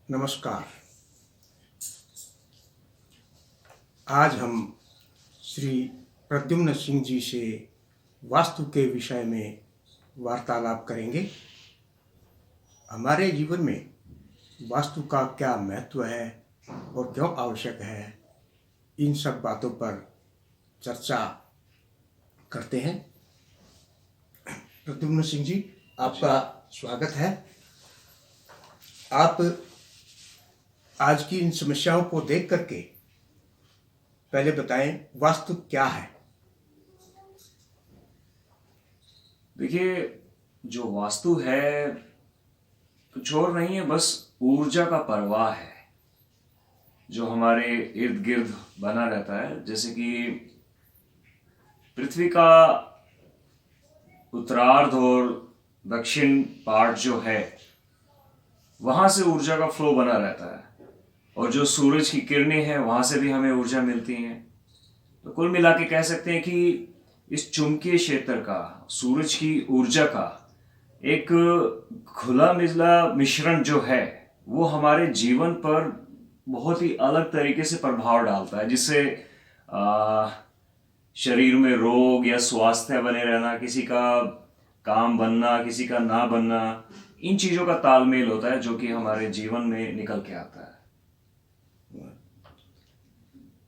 नमस्कार। आज हम श्री प्रद्युम्न सिंह जी से वास्तु के विषय में वार्तालाप करेंगे। हमारे जीवन में वास्तु का क्या महत्व है और क्यों आवश्यक है, इन सब बातों पर चर्चा करते हैं। प्रद्युम्न सिंह जी, आपका स्वागत है। आप आज की इन समस्याओं को देख करके पहले बताएं, वास्तु क्या है? देखिए, जो वास्तु है कुछ और नहीं है, बस ऊर्जा का प्रवाह है जो हमारे इर्द गिर्द बना रहता है। जैसे कि पृथ्वी का उत्तरार्ध और दक्षिण पार्ट जो है, वहां से ऊर्जा का फ्लो बना रहता है, और जो सूरज की किरणें हैं वहां से भी हमें ऊर्जा मिलती है। तो कुल मिला के कह सकते हैं कि इस चुंबकीय क्षेत्र का, सूरज की ऊर्जा का एक खुला मिला मिश्रण जो है, वो हमारे जीवन पर बहुत ही अलग तरीके से प्रभाव डालता है, जिससे शरीर में रोग या स्वास्थ्य बने रहना, किसी का काम बनना, किसी का ना बनना, इन चीजों का तालमेल होता है जो कि हमारे जीवन में निकल के आता है।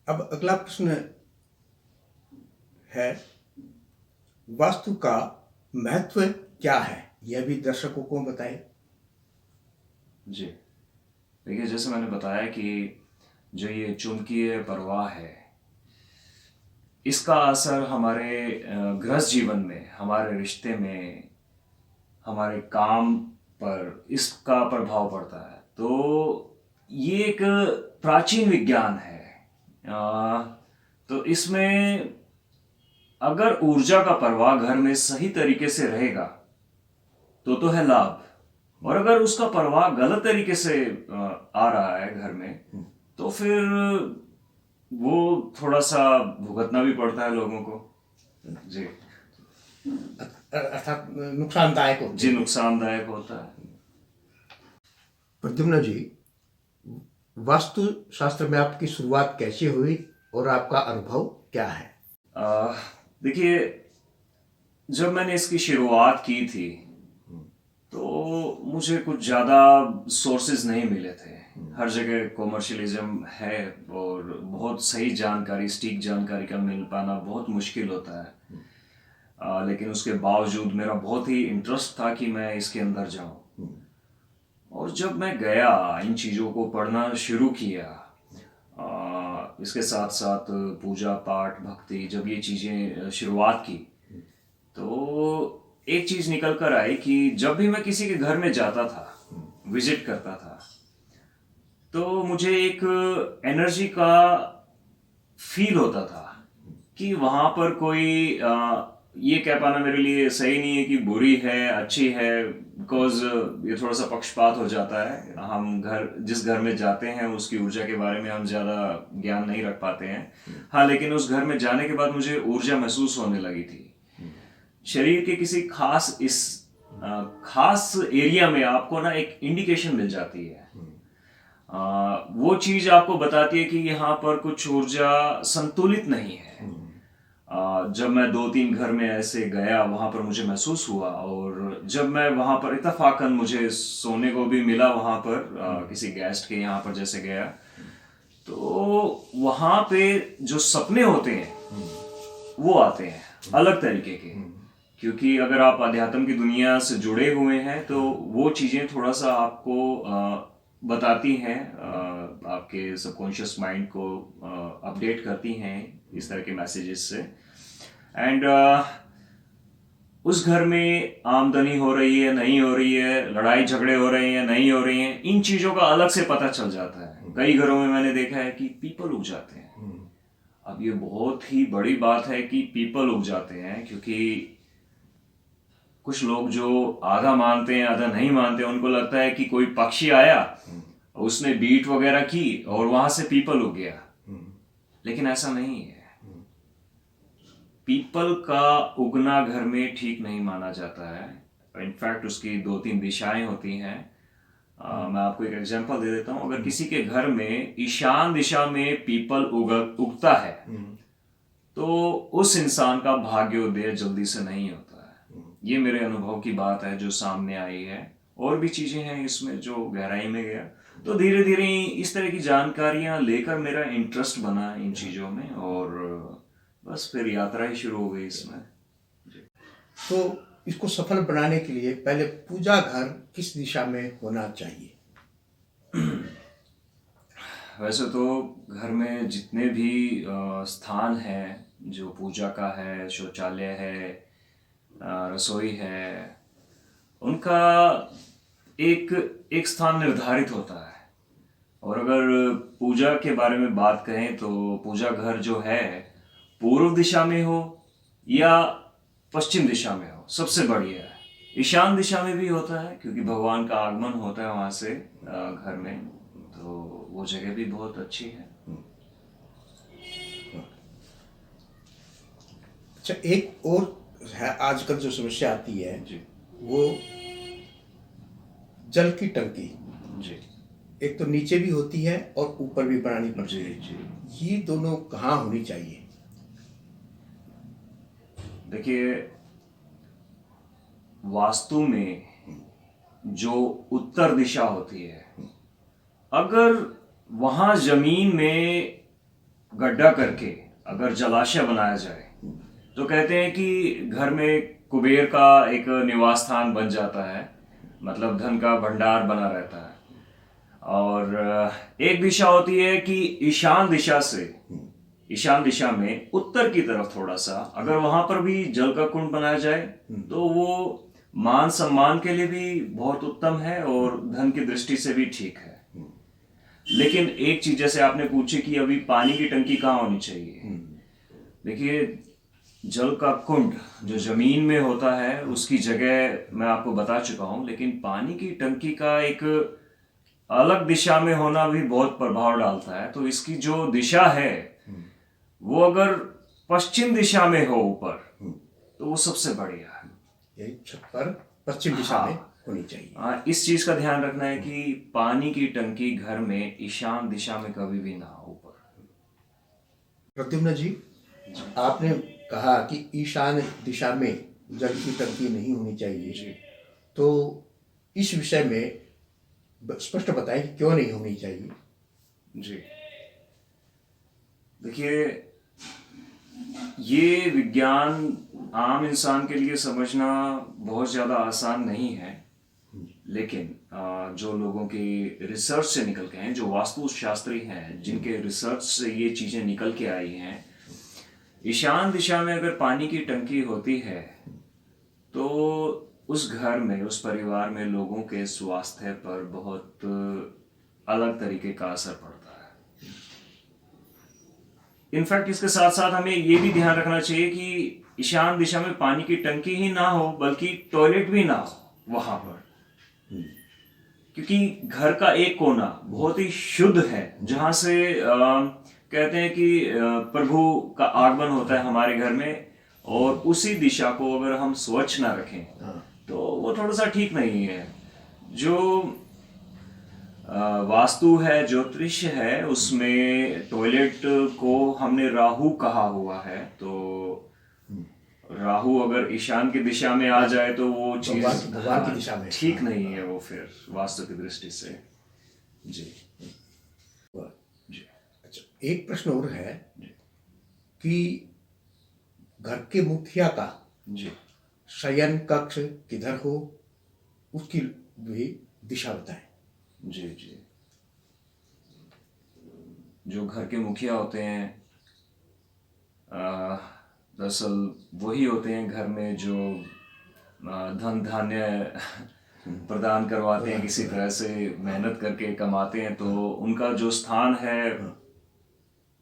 अब अगला प्रश्न है, वास्तु का महत्व क्या है, यह भी दर्शकों को बताएं। जी, देखिए, जैसे मैंने बताया कि जो ये चुंबकीय प्रवाह है, इसका असर हमारे गृहस्थ जीवन में, हमारे रिश्ते में, हमारे काम पर इसका प्रभाव पड़ता है। तो ये एक प्राचीन विज्ञान है। तो इसमें अगर ऊर्जा का प्रवाह घर में सही तरीके से रहेगा तो है लाभ, और अगर उसका प्रवाह गलत तरीके से आ रहा है घर में, तो फिर वो थोड़ा सा भुगतना भी पड़ता है लोगों को। जी, अर्थात नुकसानदायक होते जी, हैं। नुकसानदायक होता है। प्रद्युम्न जी, वास्तु शास्त्र में आपकी शुरुआत कैसे हुई और आपका अनुभव क्या है? देखिए, जब मैंने इसकी शुरुआत की थी तो मुझे कुछ ज़्यादा सोर्सेज नहीं मिले थे। हर जगह कॉमर्शियलिज्म है और बहुत सही जानकारी, सटीक जानकारी का मिल पाना बहुत मुश्किल होता है। लेकिन उसके बावजूद मेरा बहुत ही इंटरेस्ट था कि मैं इसके अंदर जाऊं, और जब मैं गया, इन चीज़ों को पढ़ना शुरू किया, इसके साथ साथ पूजा पाठ भक्ति, जब ये चीज़ें शुरुआत की, तो एक चीज़ निकल कर आई कि जब भी मैं किसी के घर में जाता था, विजिट करता था, तो मुझे एक एनर्जी का फील होता था कि वहाँ पर कोई ये कह पाना मेरे लिए सही नहीं है कि बुरी है अच्छी है, बिकॉज ये थोड़ा सा पक्षपात हो जाता है। हम जिस घर में जाते हैं उसकी ऊर्जा के बारे में हम ज़्यादा ज्ञान नहीं रख पाते हैं। हाँ, लेकिन उस घर में जाने के बाद मुझे ऊर्जा महसूस होने लगी थी। शरीर के किसी खास एरिया में आपको ना एक इंडिकेशन मिल जाती है। वो चीज आपको बताती है कि यहाँ पर कुछ ऊर्जा संतुलित नहीं है। जब मैं 2-3 घर में ऐसे गया, वहां पर मुझे महसूस हुआ, और जब मैं वहां पर इत्तफाकन मुझे सोने को भी मिला वहां पर, किसी गेस्ट के यहाँ पर जैसे गया, तो वहां पे जो सपने होते हैं वो आते हैं अलग तरीके के। क्योंकि अगर आप अध्यात्म की दुनिया से जुड़े हुए हैं तो वो चीज़ें थोड़ा सा आपको बताती हैं, आपके सबकॉन्शियस माइंड को अपडेट करती हैं इस तरह के मैसेजेस से। एंड उस घर में आमदनी हो रही है नहीं हो रही है, लड़ाई झगड़े हो रहे हैं नहीं हो रहे हैं, इन चीज़ों का अलग से पता चल जाता है। कई घरों में मैंने देखा है कि पीपल उग जाते हैं। अब ये बहुत ही बड़ी बात है कि पीपल उग जाते हैं, क्योंकि कुछ लोग जो आधा मानते हैं आधा नहीं मानते, उनको लगता है कि कोई पक्षी आया, उसने बीट वगैरह की और वहां से पीपल उग गया। लेकिन ऐसा नहीं है। पीपल का उगना घर में ठीक नहीं माना जाता है। इनफैक्ट उसकी 2-3 दिशाएं होती हैं। मैं आपको एक एग्जांपल दे देता हूँ। अगर किसी के घर में ईशान दिशा में पीपल उगता है तो उस इंसान का भाग्योदय जल्दी से नहीं होता है। ये मेरे अनुभव की बात है जो सामने आई है। और भी चीजें हैं इसमें जो गहराई में गया, तो धीरे धीरे इस तरह की जानकारियां लेकर मेरा इंटरेस्ट बना इन चीजों में, और बस फिर यात्रा ही शुरू हो गई इसमें। तो इसको सफल बनाने के लिए पहले पूजा घर किस दिशा में होना चाहिए? वैसे तो घर में जितने भी स्थान हैं, जो पूजा का है, शौचालय है, रसोई है, उनका एक एक स्थान निर्धारित होता है। और अगर पूजा के बारे में बात करें तो पूजा घर जो है पूर्व दिशा में हो या पश्चिम दिशा में हो, सबसे बढ़िया है। ईशान दिशा में भी होता है क्योंकि भगवान का आगमन होता है वहां से घर में, तो वो जगह भी बहुत अच्छी है। अच्छा, एक और है आजकल जो समस्या आती है जी वो जल की टंकी। जी एक तो नीचे भी होती है और ऊपर भी बनानी पड़ती जी है। जी। ये दोनों कहाँ होनी चाहिए? देखिए, वास्तु में जो उत्तर दिशा होती है, अगर वहां जमीन में गड्ढा करके अगर जलाशय बनाया जाए तो कहते हैं कि घर में कुबेर का एक निवास स्थान बन जाता है, मतलब धन का भंडार बना रहता है। और एक दिशा होती है कि ईशान दिशा में उत्तर की तरफ थोड़ा सा अगर वहां पर भी जल का कुंड बनाया जाए तो वो मान सम्मान के लिए भी बहुत उत्तम है और धन की दृष्टि से भी ठीक है। लेकिन एक चीज जैसे आपने पूछी कि अभी पानी की टंकी कहाँ होनी चाहिए, देखिए जल का कुंड जो जमीन में होता है उसकी जगह मैं आपको बता चुका हूं, लेकिन पानी की टंकी का एक अलग दिशा में होना भी बहुत प्रभाव डालता है। तो इसकी जो दिशा है वो अगर पश्चिम दिशा में हो ऊपर तो वो सबसे बढ़िया है। यही छत पर पश्चिम दिशा में होनी चाहिए। हाँ, इस चीज का ध्यान रखना है कि पानी की टंकी घर में ईशान दिशा में कभी भी ना हो ऊपर। प्रद्युम्न जी, आपने कहा कि ईशान दिशा में जल की टंकी नहीं होनी चाहिए जी तो इस विषय में स्पष्ट बताएं कि क्यों नहीं होनी चाहिए? जी। देखिए, ये विज्ञान आम इंसान के लिए समझना बहुत ज़्यादा आसान नहीं है, लेकिन जो लोगों के रिसर्च से निकल के हैं, जो वास्तुशास्त्री हैं जिनके रिसर्च से ये चीज़ें निकल के आई हैं, ईशान दिशा में अगर पानी की टंकी होती है तो उस घर में, उस परिवार में लोगों के स्वास्थ्य पर बहुत अलग तरीके का असर पड़ता है। इनफैक्ट इसके साथ साथ हमें ये भी ध्यान रखना चाहिए कि ईशान दिशा में पानी की टंकी ही ना हो बल्कि टॉयलेट भी ना हो वहां पर, क्योंकि घर का एक कोना बहुत ही शुद्ध है जहां से कहते हैं कि प्रभु का आगमन होता है हमारे घर में, और उसी दिशा को अगर हम स्वच्छ ना रखें तो वो थोड़ा सा ठीक नहीं है। जो वास्तु है, ज्योतिष है, उसमें टॉयलेट को हमने राहु कहा हुआ है, तो राहु अगर ईशान की दिशा में आ जाए तो वो चीज भगवान की दिशा में ठीक नहीं है वो फिर वास्तु की दृष्टि से। जी जी। अच्छा, एक प्रश्न और है कि घर के मुखिया का जी शयन कक्ष किधर हो, उसकी भी दिशा बताएं। जी जी। जो घर के मुखिया होते हैं दरअसल वही होते हैं घर में जो धन धान्य प्रदान करवाते हैं, किसी तरह से मेहनत करके कमाते हैं। तो उनका जो स्थान है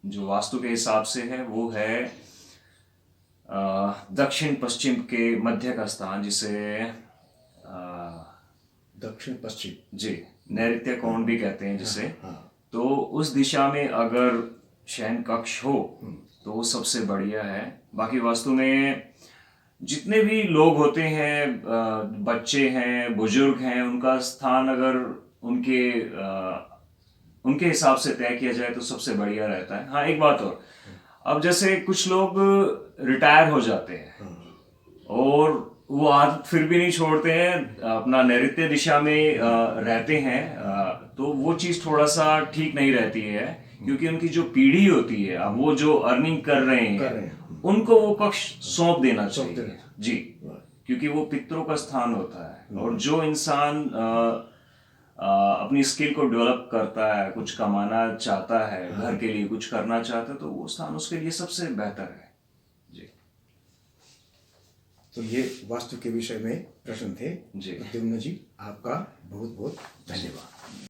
जो वास्तु के हिसाब से है वो है दक्षिण पश्चिम के मध्य का स्थान, जिसे दक्षिण पश्चिम जी नैऋत्य कोण भी कहते हैं जिसे। तो उस दिशा में अगर शयन कक्ष हो तो वो सबसे बढ़िया है। बाकी वास्तु में जितने भी लोग होते हैं, बच्चे हैं, बुजुर्ग हैं, उनका स्थान अगर उनके उनके हिसाब से तय किया जाए तो सबसे बढ़िया रहता है। हाँ, एक बात और, अब जैसे कुछ लोग रिटायर हो जाते हैं और वो आदत फिर भी नहीं छोड़ते हैं, अपना नैऋत्य दिशा में रहते हैं, तो वो चीज थोड़ा सा ठीक नहीं रहती है, क्योंकि उनकी जो पीढ़ी होती है, अब वो जो अर्निंग कर रहे हैं उनको वो पक्ष सौंप देना चाहिए जी, क्योंकि वो पितरों का स्थान होता है। और जो इंसान अपनी स्किल को डेवलप करता है, कुछ कमाना चाहता है, घर के लिए कुछ करना चाहता है, तो वो स्थान उसके लिए सबसे बेहतर है जी। तो ये वास्तु के विषय में प्रश्न थे जी। प्रद्युम्न जी, आपका बहुत बहुत धन्यवाद।